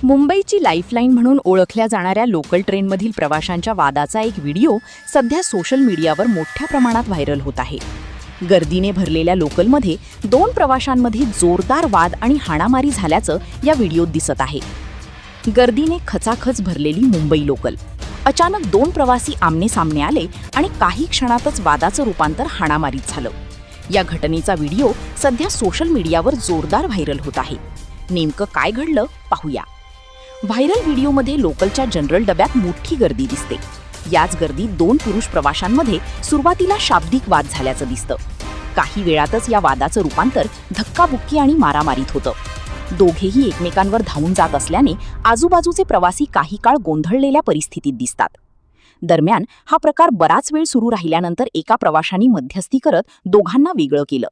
मुंबईची लाईफलाईन म्हणून ओळखल्या जाणाऱ्या लोकल ट्रेनमधील प्रवाशांच्या वादाचा एक व्हिडिओ सध्या सोशल मीडियावर मोठ्या प्रमाणात व्हायरल होत आहे. गर्दीने भरलेल्या लोकलमध्ये दोन प्रवाशांमध्ये जोरदार वाद आणि हाणामारी झाल्याचं या व्हिडिओत दिसत आहे. गर्दीने खचाखच भरलेली मुंबई लोकल. अचानक दोन प्रवासी आमने सामने आले आणि काही क्षणातच वादाचं रूपांतर हाणामारीत झालं. या घटनेचा व्हिडिओ सध्या सोशल मीडियावर जोरदार व्हायरल होत आहे. नेमकं काय घडलं पाहूया. व्हायरल व्हिडिओमध्ये लोकलच्या जनरल डब्यात मोठी गर्दी दिसते. याच गर्दीत दोन पुरुष प्रवाशांमध्ये सुरुवातीला शाब्दिक वाद झाल्याचं दिसतं. काही वेळातच या वादाचं रूपांतर धक्काबुक्की आणि मारामारीत होतं. दोघेही एकमेकांवर धावून जात असल्याने आजूबाजूचे प्रवासी काही काळ गोंधळलेल्या परिस्थितीत दिसतात. दरम्यान हा प्रकार बराच वेळ सुरू राहिल्यानंतर एका प्रवाशांनी मध्यस्थी करत दोघांना वेगळं केलं.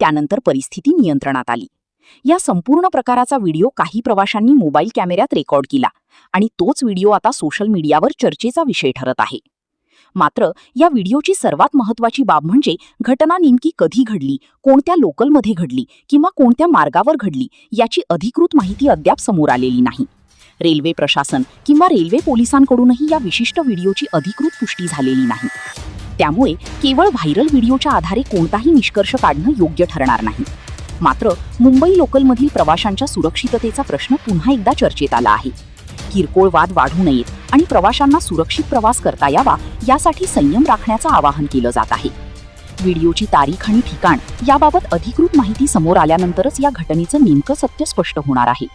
त्यानंतर परिस्थिती नियंत्रणात आली. या संपूर्ण प्रकाराचा व्हिडिओ काही प्रवाशांनी मोबाईल कॅमेऱ्यात रेकॉर्ड केला आणि तोच व्हिडिओ आता सोशल मीडियावर चर्चेचा विषय ठरत आहे. मात्र या व्हिडिओची सर्वात महत्त्वाची बाब म्हणजे घटना नेमकी कधी घडली, कोणत्या लोकलमध्ये घडली किंवा कोणत्या मार्गावर घडली याची अधिकृत माहिती अद्याप समोर आलेली नाही. रेल्वे प्रशासन किंवा रेल्वे पोलिसांकडूनही या विशिष्ट व्हिडिओची अधिकृत पुष्टी झालेली नाही. त्यामुळे केवळ व्हायरल व्हिडिओच्या आधारे कोणताही निष्कर्ष काढणं योग्य ठरणार नाही. मात्र मुंबई लोकलमधील प्रवाशांच्या सुरक्षिततेचा प्रश्न पुन्हा एकदा चर्चेत आला आहे. किरकोळ वाद वाढू नयेत आणि प्रवाशांना सुरक्षित प्रवास करता यावा यासाठी संयम राखण्याचं आवाहन केलं जात आहे. व्हिडिओची तारीख आणि ठिकाण याबाबत अधिकृत माहिती समोर आल्यानंतरच या घटनेचं नेमकं सत्य स्पष्ट होणार आहे.